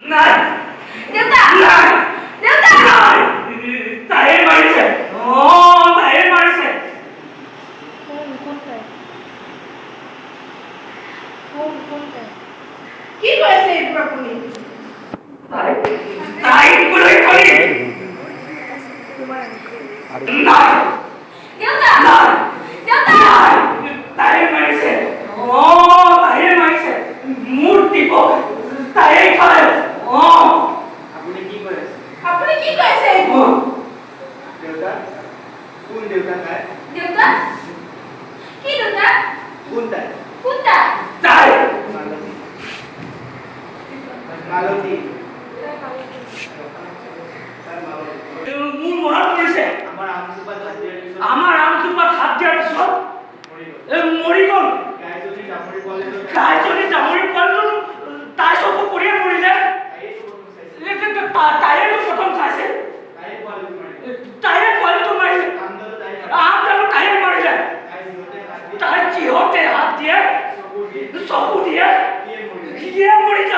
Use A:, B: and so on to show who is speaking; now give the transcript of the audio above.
A: নাই
B: দেউতা
A: নাই
B: দেউতা
A: নাই তাই মাৰিছে তাই মাৰিছে
B: কি কৈছে এইবোৰ আপুনি
A: তাই তাই কোলৈ কলি নাই
B: দেউতা
A: নাই
B: দেউতা
A: নাই তাই মাৰিছে তাই মাৰিছে মোৰ দিব তাই খালে
C: আপুনি কি কৈ আছে
B: আপুনি কি কৈছে এইবোৰ
C: দেউতা কোন দেউতা তাই
B: দেউতা কি দেউতা
C: কোন তাই
B: কোনটা
A: তাই
C: মালতী মালতী তাই মালতী
A: মোৰ মনত পৰিছে
C: আমাৰ আমচোপাত হাত দিয়াৰ পিছত
A: আমাৰ আমচোপাত হাত দিয়াৰ পিছত মৰি গ'ল
C: গাইজনী ডামৰী পোৱালিটো
A: তাইজনী ডাঙৰি পোৱালিটো তাই চকু পৰিয়ে মৰিলে তাইয়ে প্ৰথম চাইছে
C: তাই পোৱালিটো মাৰিলে
A: তাইয়ে পোৱালিটো মাৰিলে
C: কান্দলো তাই
A: আমডালো তাইয়ে মাৰিলে
C: তাই যিহতে হাত দিয়ে
A: তাই যিহতে হাত দিয়ে
C: চকু দিয়ে
A: চকু দিয়ে
C: কিয়ে মৰিলে
A: সিয়ে মৰি যায়